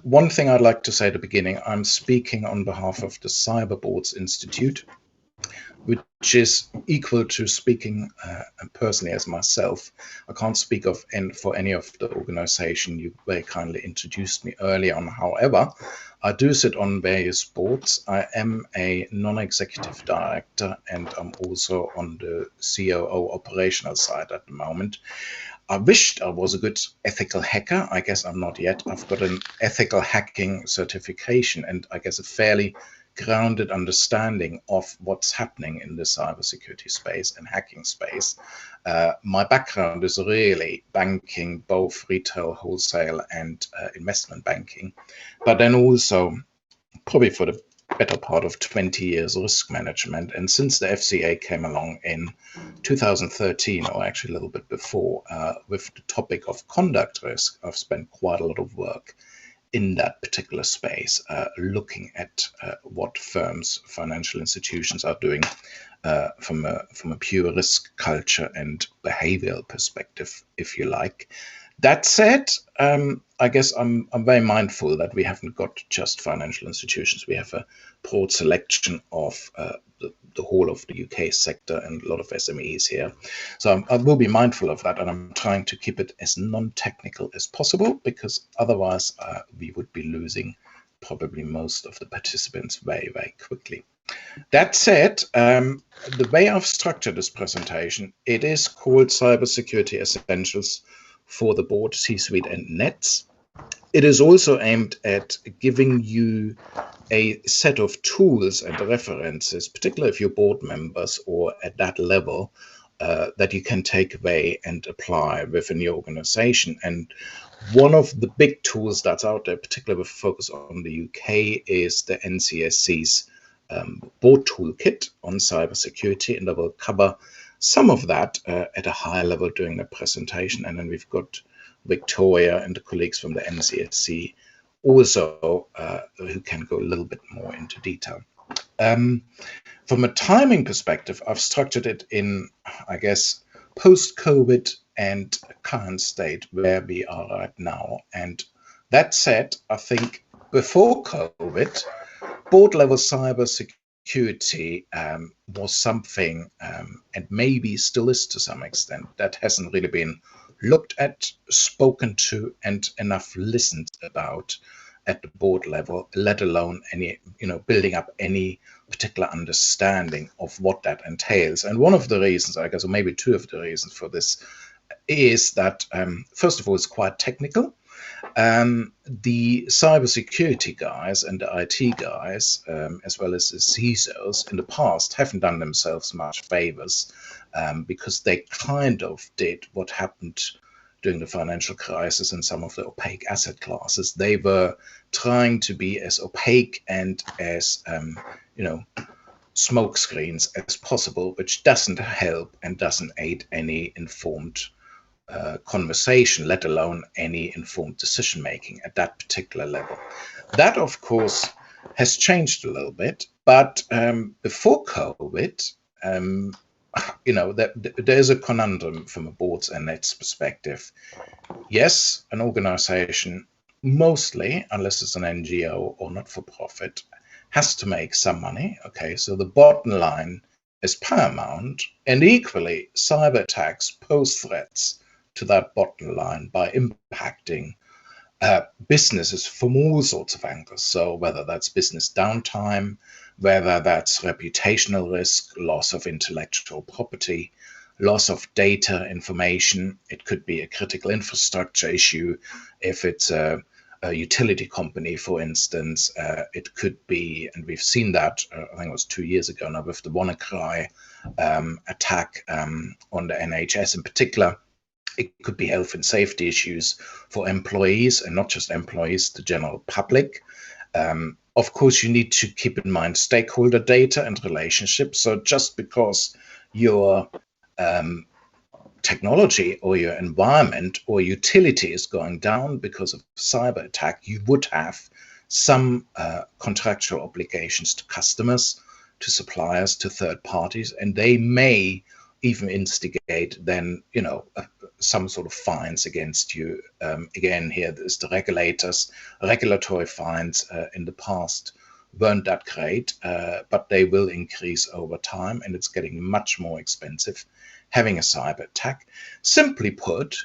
One thing I'd like to say at the beginning, I'm speaking on behalf of the Cyberboards Institute, which is equal to speaking personally as myself. I can't speak for any of the organization you very kindly introduced me earlier on. However, I do sit on various boards. I am a non-executive director, and I'm also on the COO operational side at the moment. I wished I was a good ethical hacker. I guess I'm not yet. I've got an ethical hacking certification and I guess a fairly grounded understanding of what's happening in the cybersecurity space and hacking space. My background is really banking, both retail, wholesale, and investment banking, but then also probably for the better part of 20 years risk management. And since the FCA came along in 2013, or actually a little bit before, with the topic of conduct risk, I've spent quite a lot of work in that particular space, looking at what firms, financial institutions are doing from a pure risk culture and behavioral perspective, if you like. That said, I guess I'm very mindful that we haven't got just financial institutions. We have a broad selection of the whole of the UK sector and a lot of SMEs here. So I will be mindful of that, and I'm trying to keep it as non-technical as possible, because otherwise we would be losing probably most of the participants very, very quickly. That said, the way I've structured this presentation, it is called Cybersecurity Essentials for the Board, C-Suite and NEDs. It is also aimed at giving you a set of tools and references, particularly if you're board members or at that level, that you can take away and apply within your organization. And one of the big tools that's out there, particularly with focus on the UK, is the NCSC's board toolkit on cybersecurity, and I will cover some of that at a higher level during the presentation. And then we've got Victoria and the colleagues from the NCSC also who can go a little bit more into detail. From a timing perspective, I've structured it in, I guess, post-COVID and current state where we are right now. And that said, I think before COVID, board level cybersecurity was something, and maybe still is to some extent, that hasn't really been looked at, spoken to, and enough listened about at the board level, let alone any, building up any particular understanding of what that entails. And one of the reasons, I guess, or maybe two of the reasons for this, is that first of all, it's quite technical. The cybersecurity guys and the IT guys, as well as the CISOs in the past, haven't done themselves much favors, because they kind of did what happened during the financial crisis in some of the opaque asset classes. They were trying to be as opaque and as, smoke screens as possible, which doesn't help and doesn't aid any informed conversation, let alone any informed decision making at that particular level. That, of course, has changed a little bit, but before COVID, there's a conundrum from a board's and its perspective. Yes, an organization, mostly, unless it's an NGO or not-for-profit, has to make some money. Okay, so the bottom line is paramount, and equally, cyber attacks pose threats to that bottom line by impacting businesses from all sorts of angles. So whether that's business downtime, whether that's reputational risk, loss of intellectual property, loss of data information. It could be a critical infrastructure issue if it's a utility company, for instance. It could be, and we've seen that, I think it was 2 years ago now, with the WannaCry attack on the NHS in particular. It could be health and safety issues for employees, and not just employees, the general public. Of course, you need to keep in mind stakeholder data and relationships. So just because your technology or your environment or utility is going down because of cyber attack, you would have some contractual obligations to customers, to suppliers, to third parties, and they may even instigate then, some sort of fines against you. Again, here there's the regulatory fines in the past weren't that great, but they will increase over time, and it's getting much more expensive having a cyber attack. Simply put,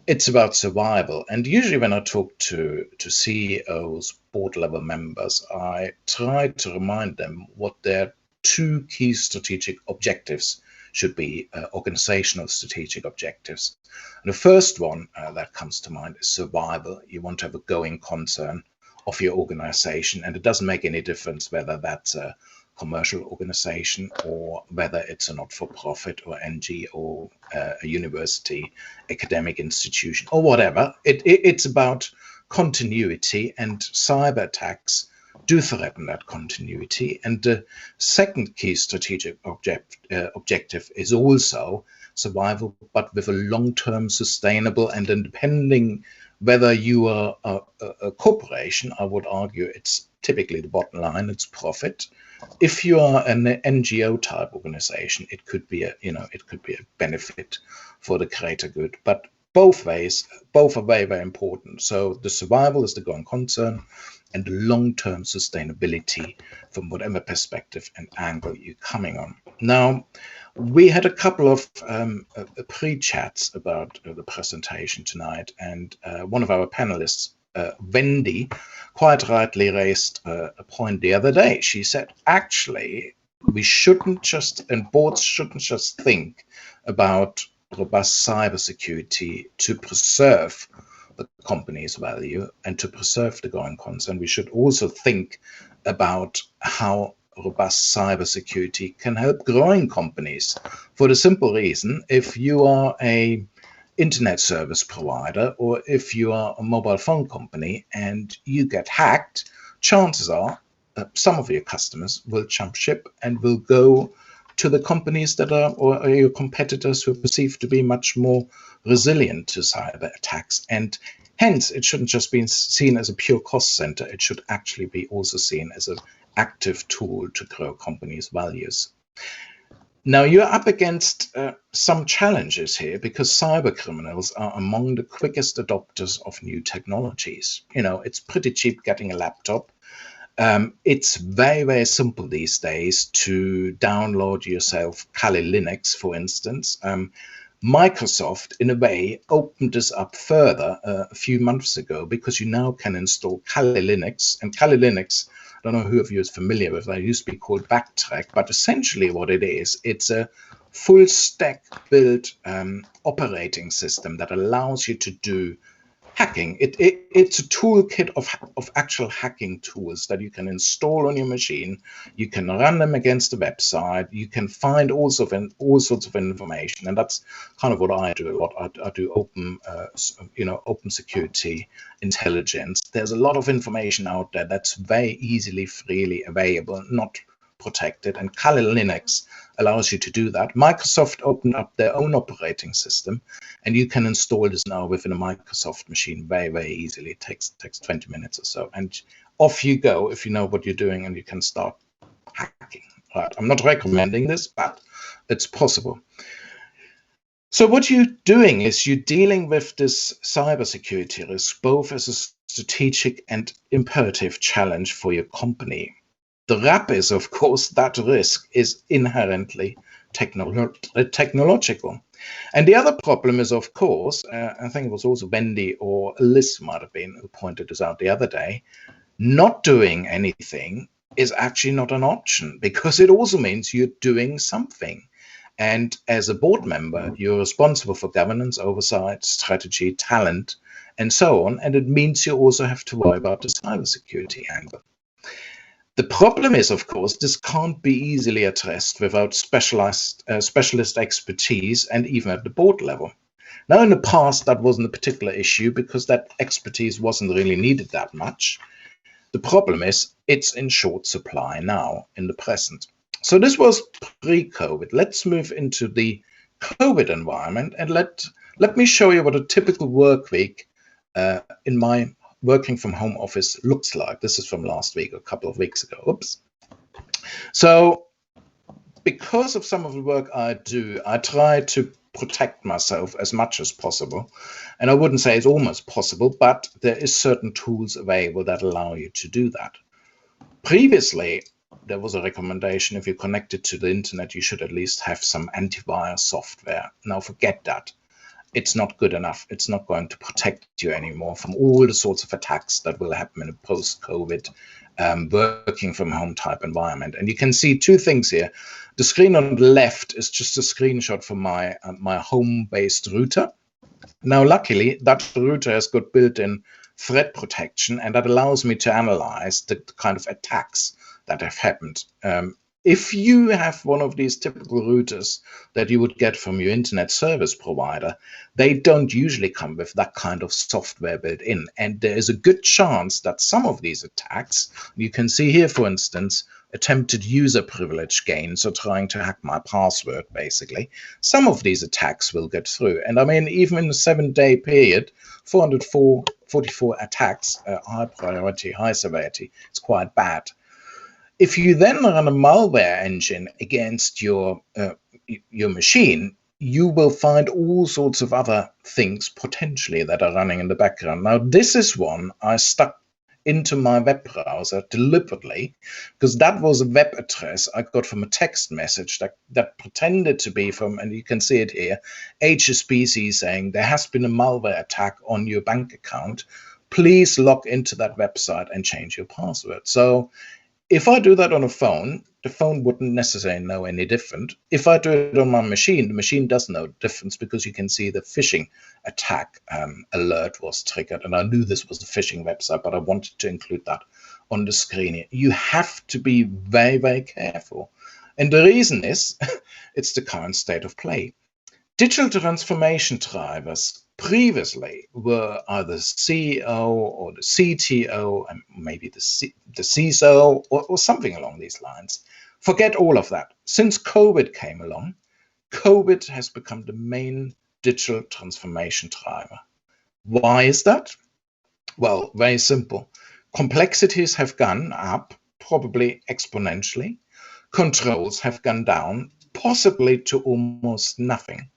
it's about survival. And usually when I talk to CEOs, board level members, I try to remind them what their two key strategic objectives should be, organizational strategic objectives. And the first one that comes to mind is survival. You want to have a going concern of your organization, and it doesn't make any difference whether that's a commercial organization or whether it's a not-for-profit or NGO or a university, academic institution or whatever. It's about continuity, and cyber attacks do threaten that continuity. And the second key strategic objective is also survival, but with a long-term sustainable, and depending whether you are a corporation, I would argue it's typically the bottom line, it's profit. If you are an NGO type organization, it could be a benefit for the greater good. But both ways, both are very, very important. So the survival is the going concern, and the long-term sustainability from whatever perspective and angle you're coming on. Now, we had a couple of pre-chats about the presentation tonight, and one of our panelists, Wendy, quite rightly raised a point the other day. She said, actually, we shouldn't just, and boards shouldn't just think about robust cybersecurity to preserve the company's value and to preserve the going concern. We should also think about how robust cybersecurity can help growing companies, for the simple reason, if you are a internet service provider or if you are a mobile phone company and you get hacked, chances are some of your customers will jump ship and will go to the companies that are, or your competitors who are perceived to be much more resilient to cyber attacks. And hence, it shouldn't just be seen as a pure cost center. It should actually be also seen as an active tool to grow companies' values. Now, you're up against some challenges here, because cyber criminals are among the quickest adopters of new technologies. It's pretty cheap getting a laptop. It's very, very simple these days to download yourself Kali Linux, for instance. Microsoft, in a way, opened this up further a few months ago, because you now can install Kali Linux. And Kali Linux, I don't know who of you is familiar with that. It used to be called Backtrack, but essentially what it is, it's a full stack built operating system that allows you to do hacking. It's a toolkit of actual hacking tools that you can install on your machine. You can run them against a website. You can find all sorts of information, and that's kind of what I do. I do open security intelligence. There's a lot of information out there that's very easily, freely available, not protected, and Kali Linux allows you to do that. Microsoft opened up their own operating system, and you can install this now within a Microsoft machine very, very easily. It takes 20 minutes or so, and off you go if you know what you're doing, and you can start hacking. Right? I'm not recommending this, but it's possible. So what you're doing is you're dealing with this cybersecurity risk both as a strategic and imperative challenge for your company. The rub is, of course, that risk is inherently technological. And the other problem is, of course, I think it was also Wendy or Liz might have been who pointed this out the other day, not doing anything is actually not an option, because it also means you're doing something. And as a board member, you're responsible for governance, oversight, strategy, talent, and so on. And it means you also have to worry about the cybersecurity angle. The problem is, of course, this can't be easily addressed without specialist expertise, and even at the board level. Now, in the past, that wasn't a particular issue because that expertise wasn't really needed that much. The problem is it's in short supply now in the present. So this was pre-COVID. Let's move into the COVID environment, and let me show you what a typical work week in my working from home office looks like. This is from last week, a couple of weeks ago. Oops. So because of some of the work I do, I try to protect myself as much as possible. And I wouldn't say it's almost possible, but there is certain tools available that allow you to do that. Previously, there was a recommendation if you're connected to the internet, you should at least have some antivirus software. Now forget that. It's not good enough. It's not going to protect you anymore from all the sorts of attacks that will happen in a post-COVID working from home type environment. And you can see two things here. The screen on the left is just a screenshot from my home-based router. Now, luckily, that router has got built-in threat protection, and that allows me to analyze the kind of attacks that have happened. If you have one of these typical routers that you would get from your internet service provider, they don't usually come with that kind of software built in. And there is a good chance that some of these attacks, you can see here, for instance, attempted user privilege gain, so trying to hack my password, basically. Some of these attacks will get through. And I mean, even in a 7-day period, 444 attacks, high priority, high severity, it's quite bad. If you then run a malware engine against your machine, you will find all sorts of other things potentially that are running in the background. Now, this is one I stuck into my web browser deliberately, because that was a web address I got from a text message that pretended to be from, and you can see it here, HSBC saying there has been a malware attack on your bank account. Please log into that website and change your password. So if I do that on a phone, the phone wouldn't necessarily know any different. If I do it on my machine, the machine does know the difference, because you can see the phishing attack alert was triggered. And I knew this was a phishing website, but I wanted to include that on the screen here. You have to be very, very careful. And the reason is, it's the current state of play. Digital transformation drivers previously were either CEO or the CTO, and maybe the CISO or something along these lines. Forget all of that. Since COVID came along, COVID has become the main digital transformation driver. Why is that? Well, very simple. Complexities have gone up, probably exponentially. Controls have gone down, possibly to almost nothing.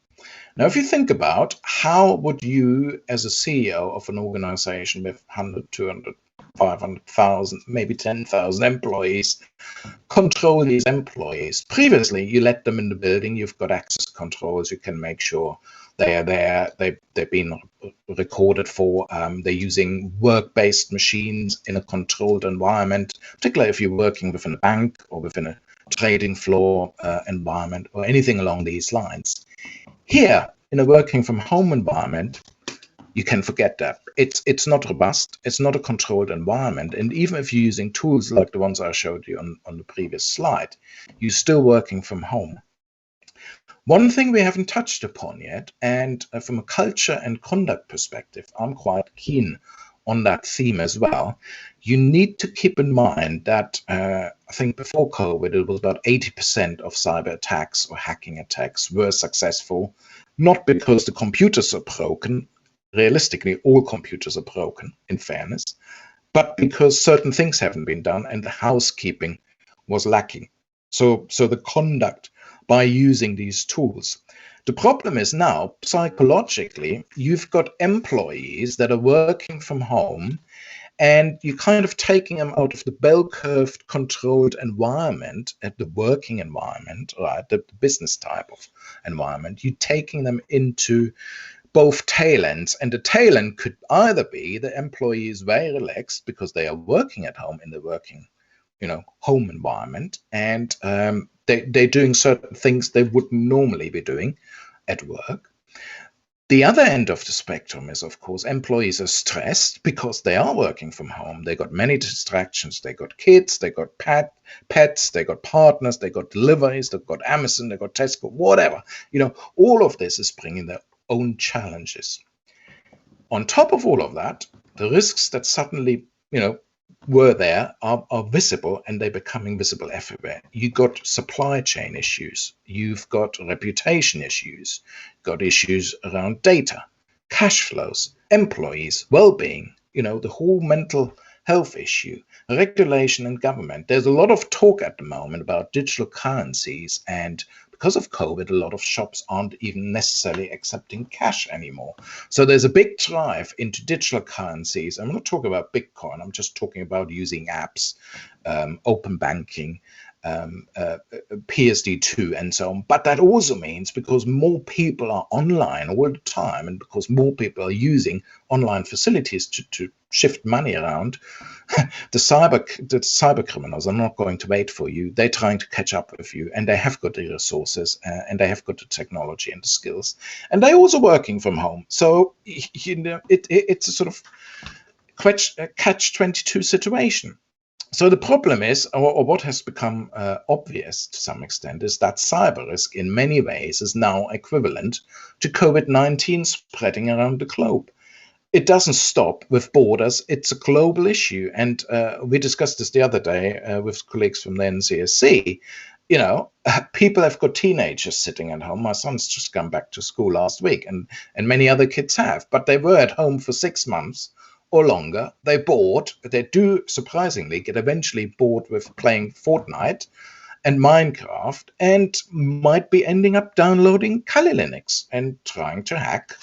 Now, if you think about how would you, as a CEO of an organization with 100, 200, 500,000, maybe 10,000 employees, control these employees? Previously, you let them in the building, you've got access controls, you can make sure they are there, they've been recorded for, they're using work-based machines in a controlled environment, particularly if you're working within a bank or within a trading floor environment or anything along these lines. Here, in a working from home environment, you can forget that. It's not robust, it's not a controlled environment. And even if you're using tools like the ones I showed you on the previous slide, you're still working from home. One thing we haven't touched upon yet, and from a culture and conduct perspective, I'm quite keen on that theme as well. You need to keep in mind that I think before COVID, it was about 80% of cyber attacks or hacking attacks were successful, not because the computers are broken. Realistically, all computers are broken, in fairness, but because certain things haven't been done and the housekeeping was lacking. So the conduct by using these tools. The problem is now, psychologically, you've got employees that are working from home, and you're kind of taking them out of the bell-curved controlled environment at the working environment, right, the business type of environment. You're taking them into both tail ends, and the tail end could either be the employee is very relaxed because they are working at home in the working, home environment, and they're doing certain things they wouldn't normally be doing at work. The other end of the spectrum is, of course, employees are stressed because they are working from home. They got many distractions. They got kids, they got pets, they got partners, they got deliveries, they've got Amazon, they got Tesco, whatever. All of this is bringing their own challenges. On top of all of that, the risks that suddenly, were there are visible, and they're becoming visible everywhere. You got supply chain issues, you've got reputation issues, got issues around data, cash flows, employees, well-being, the whole mental health issue, regulation and government. There's a lot of talk at the moment about digital currencies, and because of COVID, a lot of shops aren't even necessarily accepting cash anymore. So there's a big drive into digital currencies. I'm not talking about Bitcoin, I'm just talking about using apps, open banking, PSD2 and so on. But that also means because more people are online all the time, and because more people are using online facilities to shift money around, the cyber criminals are not going to wait for you. They're trying to catch up with you, and they have got the resources, and they have got the technology and the skills, and they're also working from home. So it's a sort of catch-22 situation. So the problem is, or what has become obvious to some extent, is that cyber risk in many ways is now equivalent to COVID-19 spreading around the globe. It doesn't stop with borders. It's a global issue. And we discussed this the other day with colleagues from the NCSC. People have got teenagers sitting at home. My son's just come back to school last week, and many other kids have. But they were at home for 6 months or longer. They do surprisingly get eventually bored with playing Fortnite and Minecraft, and might be ending up downloading Kali Linux and trying to hack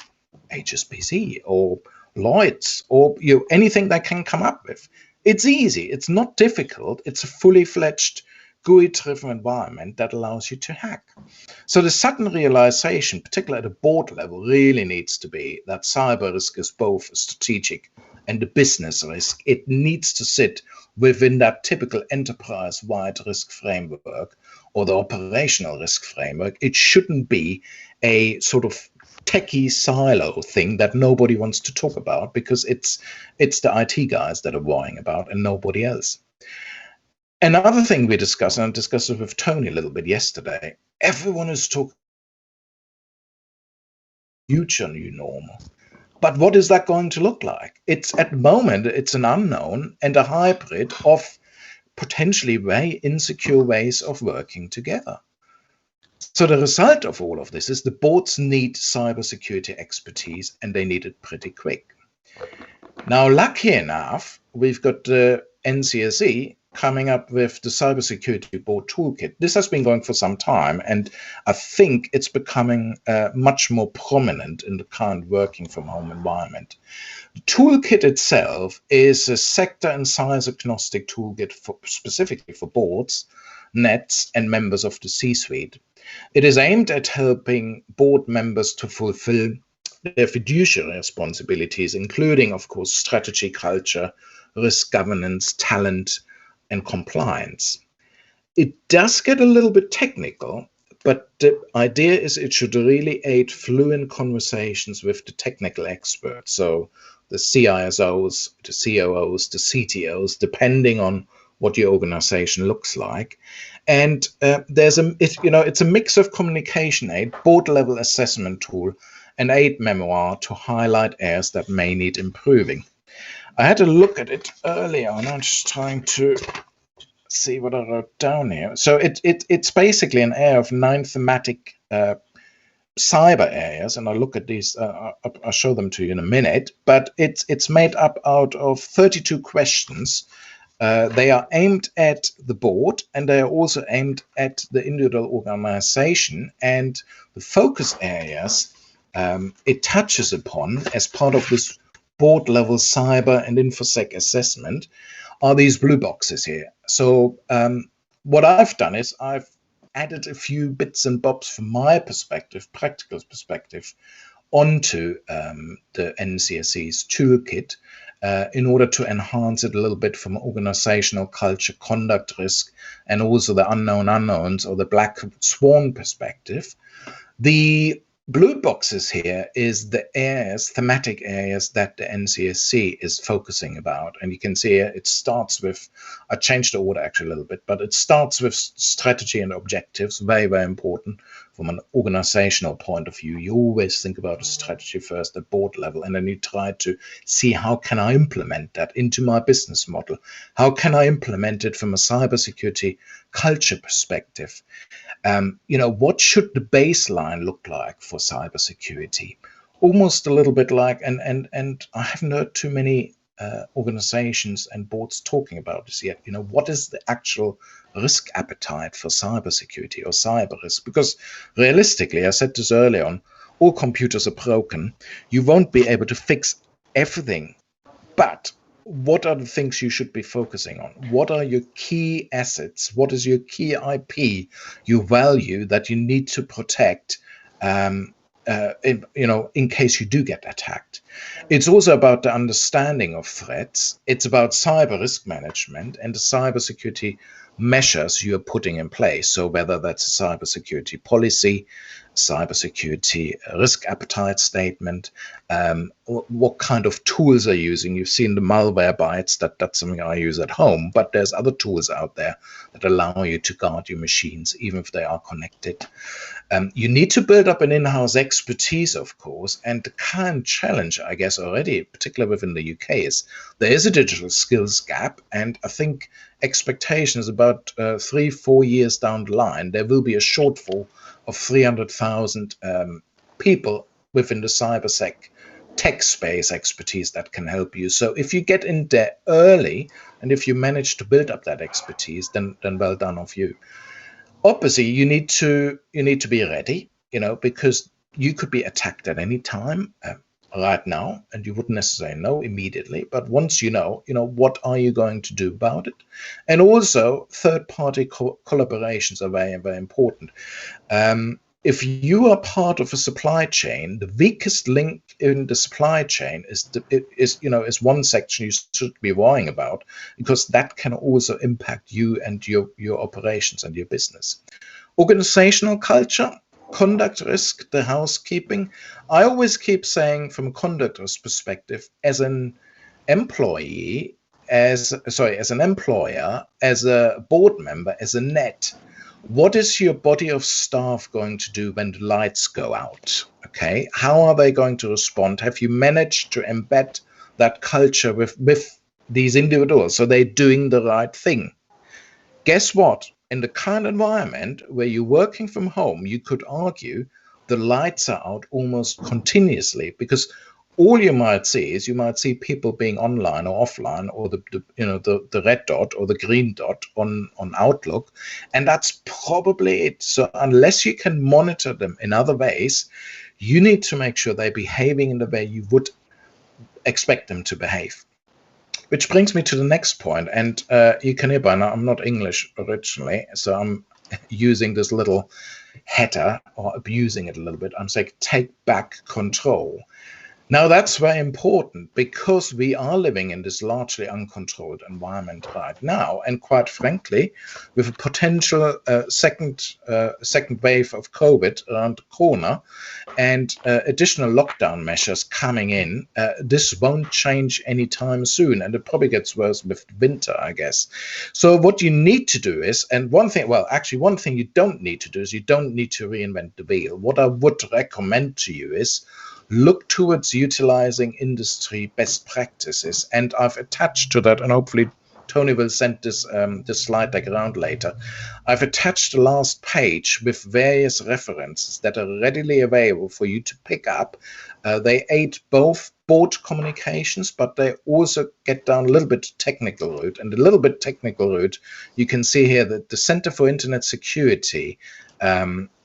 HSBC or Lloyd's or anything they can come up with. It's easy. It's not difficult. It's a fully fledged GUI-driven environment that allows you to hack. So the sudden realization, particularly at a board level, really needs to be that cyber risk is both a strategic and a business risk. It needs to sit within that typical enterprise-wide risk framework or the operational risk framework. It shouldn't be a sort of techie silo thing that nobody wants to talk about, because it's the IT guys that are worrying about and nobody else. Another thing we discussed, and I discussed it with Tony a little bit yesterday, everyone is talking future new normal. But what is that going to look like? It's at the moment, it's an unknown and a hybrid of potentially very insecure ways of working together. So the result of all of this is the boards need cybersecurity expertise, and they need it pretty quick. Now, lucky enough, we've got the NCSE coming up with the Cybersecurity Board Toolkit. This has been going for some time, and I think it's becoming much more prominent in the current working from home environment. The toolkit itself is a sector and size agnostic toolkit specifically for boards, NEDs, and members of the C-suite. It is aimed at helping board members to fulfill their fiduciary responsibilities, including, of course, strategy, culture, risk governance, talent, and compliance. It does get a little bit technical, but the idea is it should really aid fluent conversations with the technical experts. So the CISOs, the COOs, the CTOs, depending on what your organization looks like. And it's a mix of communication aid, board level assessment tool, and aid memoir to highlight areas that may need improving. I had a look at it earlier, and I'm just trying to see what I wrote down here. So it's basically an area of 9 thematic cyber areas, and I'll look at these. I'll show them to you in a minute. But it's made up out of 32 questions. They are aimed at the board, and they are also aimed at the individual organization. And the focus areas it touches upon as part of this board level cyber and infosec assessment are these blue boxes here. So what I've done is I've added a few bits and bobs from my perspective, practical perspective, onto the NCSC's toolkit in order to enhance it a little bit from organizational culture, conduct risk, and also the unknown unknowns or the black swan perspective. The blue boxes here is the areas, thematic areas that the NCSC is focusing about. And you can see here, it starts with, I changed the order actually a little bit, but it starts with strategy and objectives, very, very important from an organizational point of view. You always think about a strategy first at board level, and then you try to see how can I implement that into my business model? How can I implement it from a cybersecurity culture perspective? What should the baseline look like for cybersecurity? Almost a little bit like, and I haven't heard too many organizations and boards talking about this yet. What is the actual risk appetite for cybersecurity or cyber risk? Because realistically, I said this earlier on, all computers are broken. You won't be able to fix everything, but what are the things you should be focusing on? What are your key assets? What is your key IP, your value that you need to protect in case you do get attacked? It's also about the understanding of threats. It's about cyber risk management and the cybersecurity measures you are putting in place. So whether that's a cybersecurity policy, cybersecurity risk appetite statement, what kind of tools are you using? You've seen the malware bites, that's something I use at home, but there's other tools out there that allow you to guard your machines, even if they are connected. You need to build up an in-house expertise, of course, and the current challenge, I guess, already, particularly within the UK, is there is a digital skills gap, and I think expectations about 3-4 years down the line, there will be a shortfall of 300,000 people within the cybersec tech space expertise that can help you. So if you get in there early, and if you manage to build up that expertise, then well done of you. Obviously, you need to be ready, because you could be attacked at any time right now, and you wouldn't necessarily know immediately. But once you know, what are you going to do about it? And also, third-party collaborations are very, very important. If you are part of a supply chain, the weakest link in the supply chain is one section you should be worrying about, because that can also impact you and your operations and your business. Organizational culture, conduct risk, the housekeeping. I always keep saying, from a conduct risk perspective, as an employee, as an employer, as a board member, as a NED, what is your body of staff going to do when the lights go out? Okay, how are they going to respond? Have you managed to embed that culture with these individuals so they're doing the right thing? Guess what? In the current environment where you're working from home, you could argue the lights are out almost continuously, because all you might see people being online or offline, or the red dot or the green dot on Outlook, and that's probably it. So unless you can monitor them in other ways, you need to make sure they're behaving in the way you would expect them to behave. Which brings me to the next point, and you can hear by now I'm not English originally, so I'm using this little header, or abusing it a little bit. I'm saying take back control. Now, that's very important, because we are living in this largely uncontrolled environment right now. And quite frankly, with a potential second wave of COVID around the corner and additional lockdown measures coming in, this won't change anytime soon. And it probably gets worse with winter, I guess. So what you need to do is, and one thing you don't need to do is, you don't need to reinvent the wheel. What I would recommend to you is, look towards utilizing industry best practices. And I've attached to that, and hopefully Tony will send this slide deck around later. I've attached the last page with various references that are readily available for you to pick up. They aid both board communications, but they also get down a little bit technical route. And a little bit technical route, you can see here that the Center for Internet Security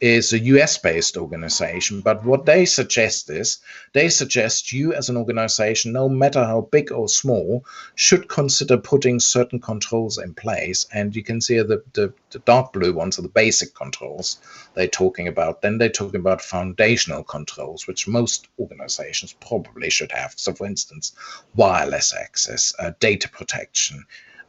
is a US-based organization, but what they suggest is, they suggest you as an organization, no matter how big or small, should consider putting certain controls in place. And you can see the dark blue ones are the basic controls they're talking about. Then they're talking about foundational controls, which most organizations probably should have. So for instance, wireless access, data protection,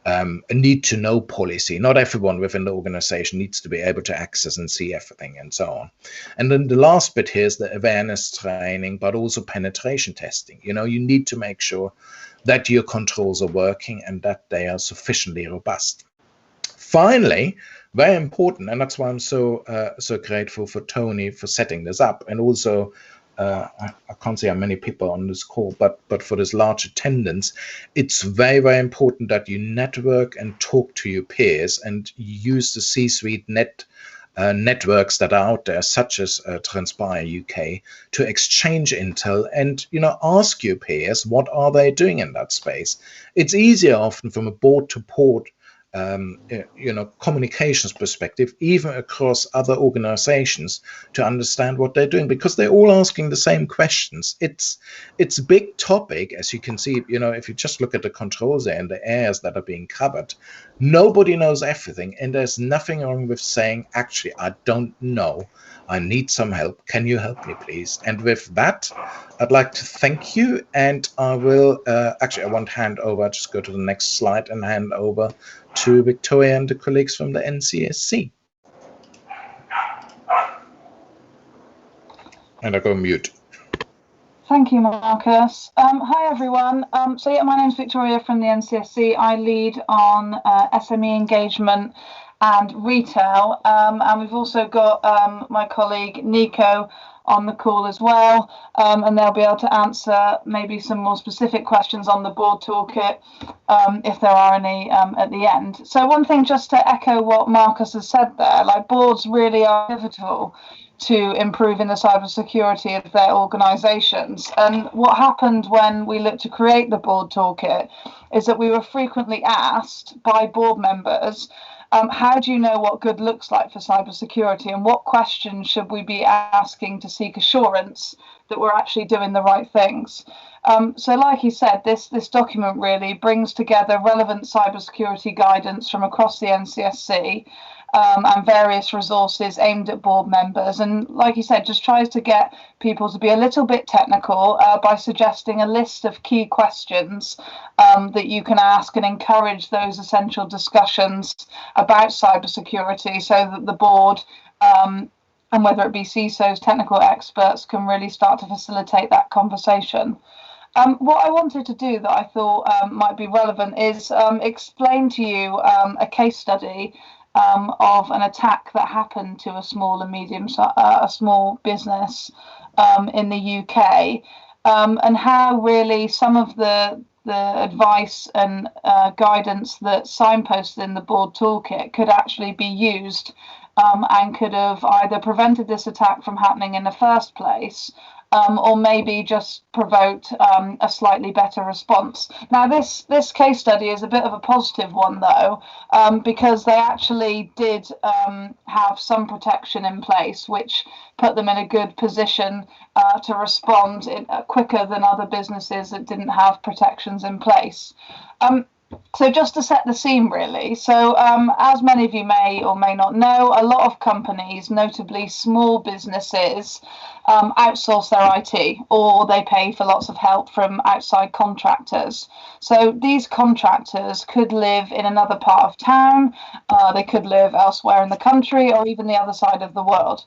a need to know policy. Not everyone within the organization needs to be able to access and see everything, and so on. And then the last bit here is the awareness training, but also penetration testing. You need to make sure that your controls are working and that they are sufficiently robust. Finally, very important, and that's why I'm so grateful for Tony for setting this up, and also I can't see how many people on this call, but for this large attendance, it's very, very important that you network and talk to your peers, and use the C-suite net networks that are out there, such as Transpire UK, to exchange intel and, ask your peers what are they doing in that space. It's easier often from a board to board communications perspective, even across other organizations, to understand what they're doing, because they're all asking the same questions. It's a big topic, as you can see. If you just look at the controls there and the areas that are being covered, nobody knows everything, and there's nothing wrong with saying, actually, I don't know, I need some help, can you help me please? And with that, I'd like to thank you, and I will actually, I won't hand over, just go to the next slide and hand over to Victoria and the colleagues from the NCSC. And I go mute. Thank you, Marcus. Hi, everyone. So yeah, my name's Victoria from the NCSC. I lead on SME engagement and retail. And we've also got my colleague Nico on the call as well, and they'll be able to answer maybe some more specific questions on the board toolkit if there are any at the end. So one thing, just to echo what Marcus has said there, like, boards really are pivotal to improving the cybersecurity of their organisations. And what happened when we looked to create the board toolkit is that we were frequently asked by board members, how do you know what good looks like for cybersecurity, and what questions should we be asking to seek assurance that we're actually doing the right things? So like he said, this document really brings together relevant cybersecurity guidance from across the NCSC, and various resources aimed at board members. And like you said, just tries to get people to be a little bit technical by suggesting a list of key questions that you can ask, and encourage those essential discussions about cybersecurity, so that the board, and whether it be CISOs, technical experts, can really start to facilitate that conversation. What I wanted to do that I thought might be relevant is explain to you a case study of an attack that happened to a small and a small business in the UK, and how really some of the advice and guidance that signposted in the board toolkit could actually be used, and could have either prevented this attack from happening in the first place, or maybe just provoked a slightly better response. Now, this case study is a bit of a positive one, though, because they actually did have some protection in place, which put them in a good position to respond quicker than other businesses that didn't have protections in place. So just to set the scene, really, so as many of you may or may not know, a lot of companies, notably small businesses, outsource their IT, or they pay for lots of help from outside contractors. So these contractors could live in another part of town, they could live elsewhere in the country, or even the other side of the world.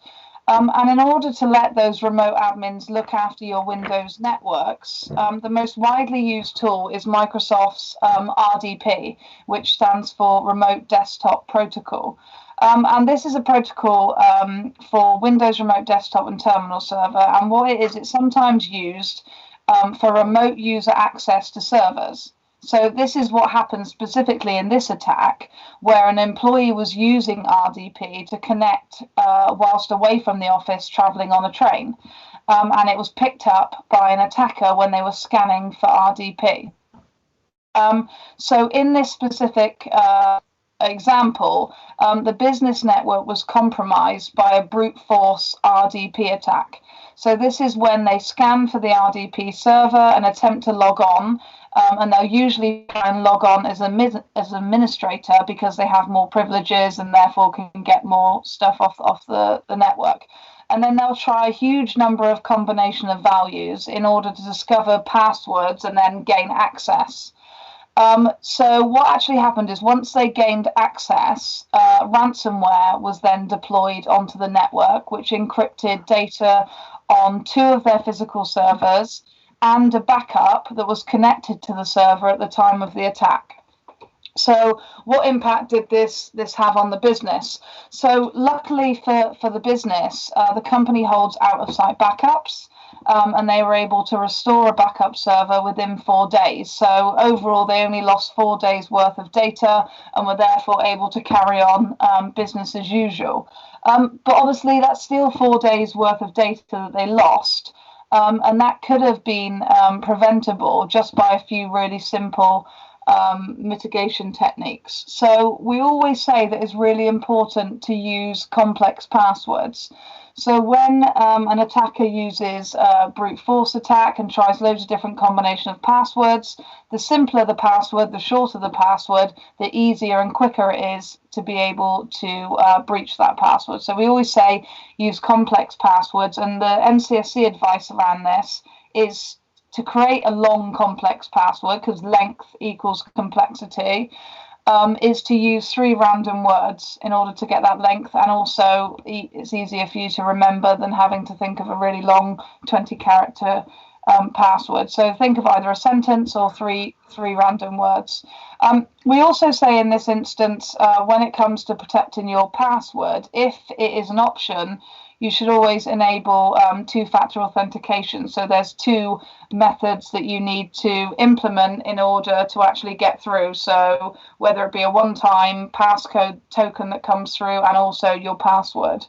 And in order to let those remote admins look after your Windows networks, the most widely used tool is Microsoft's RDP, which stands for Remote Desktop Protocol. And this is a protocol for Windows Remote Desktop and Terminal Server. And what it is, it's sometimes used for remote user access to servers. So this is what happened specifically in this attack, where an employee was using RDP to connect whilst away from the office, traveling on a train. And it was picked up by an attacker when they were scanning for RDP. So in this specific example, the business network was compromised by a brute force RDP attack. So this is when they scan for the RDP server and attempt to log on, and they'll usually try and log on as an administrator, because they have more privileges and therefore can get more stuff off the network. And then they'll try a huge number of combination of values in order to discover passwords and then gain access. So what actually happened is, once they gained access, ransomware was then deployed onto the network, which encrypted data on 2 of their physical servers and a backup that was connected to the server at the time of the attack. So what impact did this have on the business? So luckily for the business, the company holds out-of-site backups. and they were able to restore a backup server within 4 days. So overall, they only lost 4 days worth of data and were therefore able to carry on business as usual. But obviously, that's still 4 days worth of data that they lost. And that could have been preventable just by a few really simple mitigation techniques. So we always say that it's really important to use complex passwords. So when an attacker uses a brute force attack and tries loads of different combinations of passwords, the simpler the password, the shorter the password, the easier and quicker it is to be able to breach that password. So we always say use complex passwords, and the NCSC advice around this is to create a long complex password, because length equals complexity, is to use 3 random words in order to get that length, and also it's easier for you to remember than having to think of a really long 20-character password. So think of either a sentence or three random words. We also say in this instance, when it comes to protecting your password, if it is an option, you should always enable 2-factor authentication. So there's 2 methods that you need to implement in order to actually get through. So whether it be a one-time passcode token that comes through and also your password.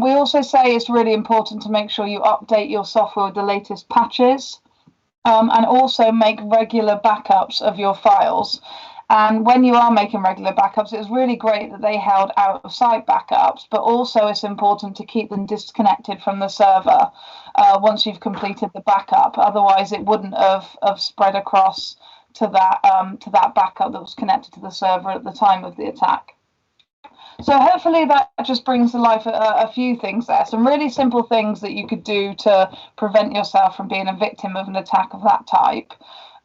We also say it's really important to make sure you update your software with the latest patches, and also make regular backups of your files. And when you are making regular backups, it's really great that they held out-of-site backups, but also it's important to keep them disconnected from the server once you've completed the backup. Otherwise, it wouldn't have spread across to that backup that was connected to the server at the time of the attack. So hopefully that just brings to life a few things there, some really simple things that you could do to prevent yourself from being a victim of an attack of that type.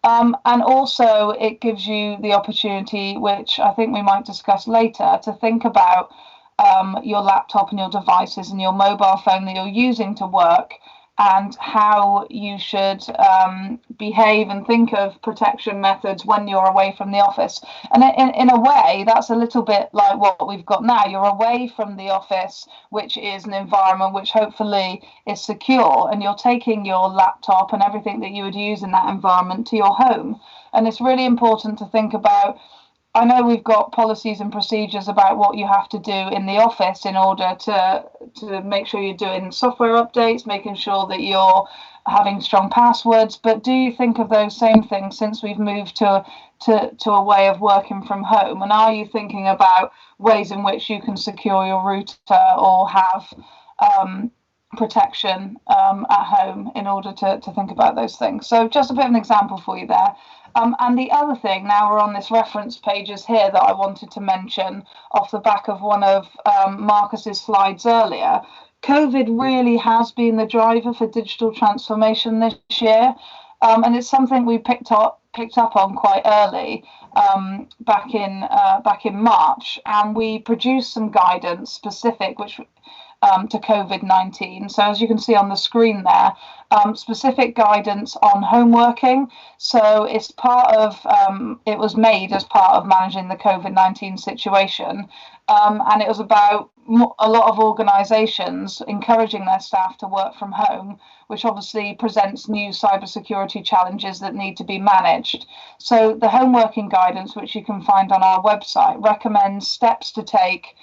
And also it gives you the opportunity, which I think we might discuss later, to think about your laptop and your devices and your mobile phone that you're using to work, and how you should behave and think of protection methods when you're away from the office. And in a way, that's a little bit like what we've got now. You're away from the office, which is an environment which hopefully is secure, and you're taking your laptop and everything that you would use in that environment to your home. And it's really important to think about, I know we've got policies and procedures about what you have to do in the office in order to make sure you're doing software updates, making sure that you're having strong passwords. But do you think of those same things since we've moved to a way of working from home? And are you thinking about ways in which you can secure your router or have protection at home in order to think about those things? So just a bit of an example for you there. And the other thing, now we're on this reference pages here, that I wanted to mention off the back of one of Marcus's slides earlier. COVID really has been the driver for digital transformation this year, and it's something we picked up on quite early back in March, and we produced some guidance specific to COVID-19. So as you can see on the screen there, specific guidance on home working. So it's part of, it was made as part of managing the COVID-19 situation. And it was about a lot of organisations encouraging their staff to work from home, which obviously presents new cybersecurity challenges that need to be managed. So the home working guidance, which you can find on our website, recommends steps to take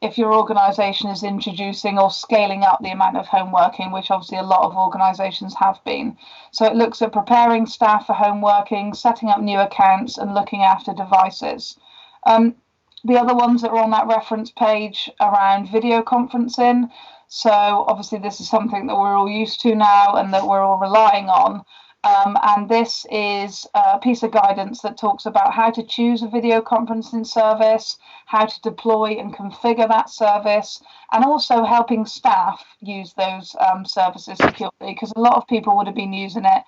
if your organisation is introducing or scaling up the amount of home working, which obviously a lot of organisations have been. So it looks at preparing staff for home working, setting up new accounts, and looking after devices. The other ones that are on that reference page around video conferencing. So obviously this is something that we're all used to now and that we're all relying on. And this is a piece of guidance that talks about how to choose a video conferencing service, how to deploy and configure that service, and also helping staff use those services securely, because a lot of people would have been using it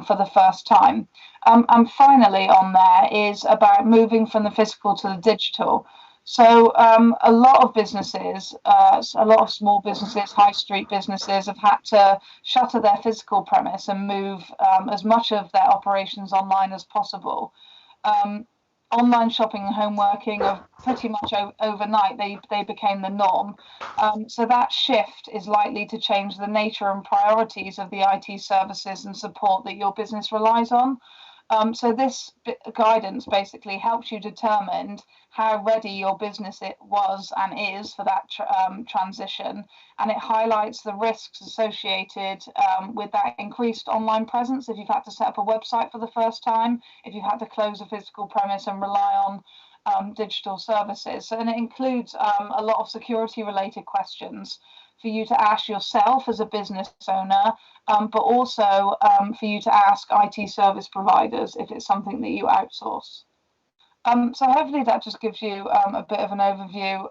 for the first time. And finally on there is about moving from the physical to the digital. So a lot of businesses, a lot of small businesses, high street businesses have had to shutter their physical premise and move as much of their operations online as possible. online shopping and home working are pretty much overnight. They became the norm. So that shift is likely to change the nature and priorities of the IT services and support that your business relies on. So this guidance basically helps you determine how ready your business was and is for that transition, and it highlights the risks associated with that increased online presence. If you've had to set up a website for the first time, if you've had to close a physical premise and rely on digital services, and it includes a lot of security related questions for you to ask yourself as a business owner, but also for you to ask IT service providers if it's something that you outsource. So hopefully that just gives you a bit of an overview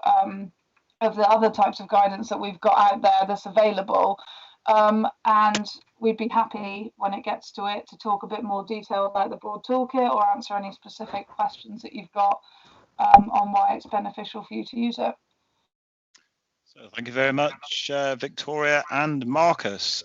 of the other types of guidance that we've got out there that's available. And we'd be happy when it gets to it to talk a bit more detail about the broad toolkit or answer any specific questions that you've got on why it's beneficial for you to use it. So thank you very much, Victoria and Marcus.